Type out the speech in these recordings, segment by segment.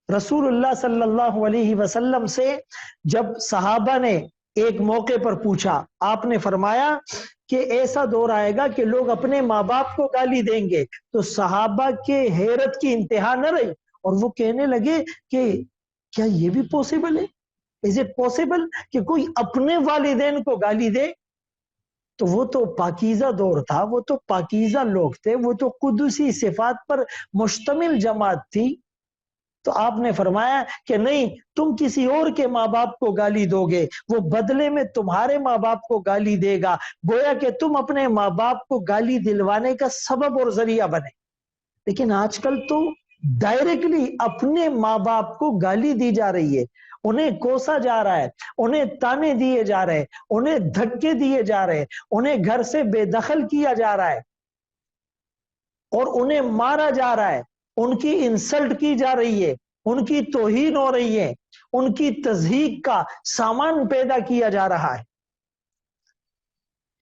رسول اللہ صلی اللہ علیہ وسلم سے جب صحابہ نے ایک موقع پر پوچھا، آپ نے فرمایا کہ ایسا دور آئے گا کہ لوگ اپنے ماں باپ کو گالی دیں گے، تو صحابہ کے حیرت کی انتہا نہ رہی اور وہ کہنے لگے کہ کیا یہ بھی پوسیبل ہے؟ از اٹ پوسیبل کہ کوئی اپنے والدین کو گالی دے؟ تو وہ تو پاکیزہ دور تھا، وہ تو پاکیزہ لوگ تھے، وہ تو قدسی صفات پر مشتمل جماعت تھی۔ تو آپ نے فرمایا کہ نہیں، تم کسی اور کے ماں باپ کو گالی دو گے، وہ بدلے میں تمہارے ماں باپ کو گالی دے گا، گویا کہ تم اپنے ماں باپ کو گالی دلوانے کا سبب اور ذریعہ بنے۔ لیکن آج کل تو ڈائریکٹلی اپنے ماں باپ کو گالی دی جا رہی ہے، انہیں کوسا جا رہا ہے، انہیں تانے دیے جا رہے ہیں، انہیں دھکے دیے جا رہے ہیں، انہیں گھر سے بے دخل کیا جا رہا ہے اور انہیں مارا جا رہا ہے، ان کی انسلٹ کی جا رہی ہے، ان کی توہین ہو رہی ہے، ان کی تضحیک کا سامان پیدا کیا جا رہا ہے۔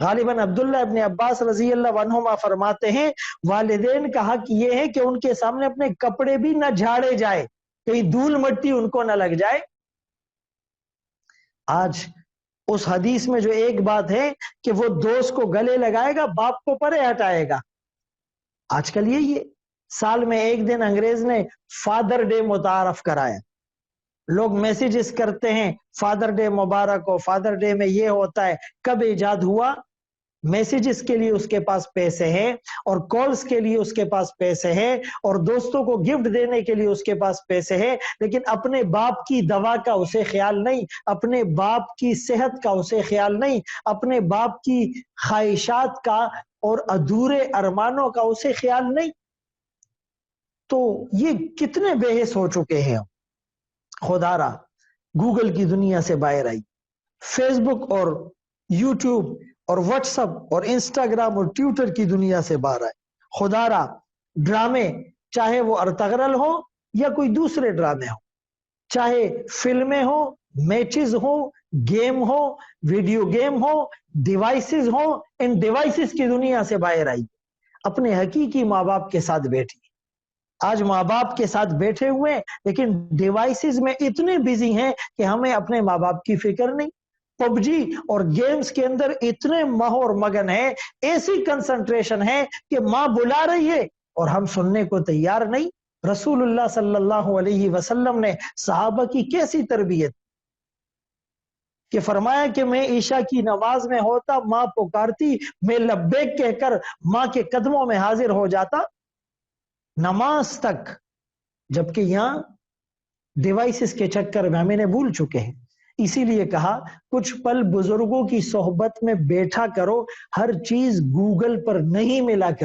غالباً عبداللہ ابن عباس رضی اللہ عنہما فرماتے ہیں والدین کا حق یہ ہے کہ ان کے سامنے اپنے کپڑے بھی نہ جھاڑے جائے، کہیں دھول مٹی ان کو نہ لگ جائے۔ آج اس حدیث میں جو ایک بات ہے کہ وہ دوست کو گلے لگائے گا، باپ کو پرے ہٹائے گا، آج کل یہی ہے۔ سال میں ایک دن انگریز نے فادر ڈے متعارف کرایا، لوگ میسیجز کرتے ہیں فادر ڈے مبارک ہو، فادر ڈے میں یہ ہوتا ہے۔ کب ایجاد ہوا؟ میسیجز کے لیے اس کے پاس پیسے ہیں اور کالز کے لیے اس کے پاس پیسے ہیں اور دوستوں کو گفٹ دینے کے لیے اس کے پاس پیسے ہیں، لیکن اپنے باپ کی دوا کا اسے خیال نہیں، اپنے باپ کی صحت کا اسے خیال نہیں، اپنے باپ کی خواہشات کا اور ادھورے ارمانوں کا اسے خیال نہیں۔ تو یہ کتنے بے حس ہو چکے ہیں۔ خدا را گوگل کی دنیا سے باہر آئی، فیس بک اور یوٹیوب اور واٹس ایپ اور انسٹاگرام اور ٹویٹر کی دنیا سے باہر آئے۔ خدا را ڈرامے، چاہے وہ ارطغرل ہو یا کوئی دوسرے ڈرامے ہو، چاہے فلمیں ہو، میچز ہو، گیم ہو، ویڈیو گیم ہو، ڈیوائسز ہو، ان ڈیوائسز کی دنیا سے باہر آئی، اپنے حقیقی ماں باپ کے ساتھ بیٹھی۔ آج ماں باپ کے ساتھ بیٹھے ہوئے لیکن ڈیوائسز میں اتنے بیزی ہیں کہ ہمیں اپنے ماں باپ کی فکر نہیں۔ پب جی اور گیمز کے اندر اتنے مہور مگن ہیں، ایسی کنسنٹریشن ہے کہ ماں بلا رہی ہے اور ہم سننے کو تیار نہیں۔ رسول اللہ صلی اللہ علیہ وسلم نے صحابہ کی کیسی تربیت کہ فرمایا کہ میں عشاء کی نماز میں ہوتا، ماں پکارتی، میں لبیک کہہ کر ماں کے قدموں میں حاضر ہو جاتا، نماز تک۔ جبکہ یہاں ڈیوائسز کے چکر میں ہم انہیں بھول چکے ہیں۔ اسی لیے کہا کچھ پل بزرگوں کی صحبت میں بیٹھا کرو، ہر چیز گوگل پر نہیں ملا کرو۔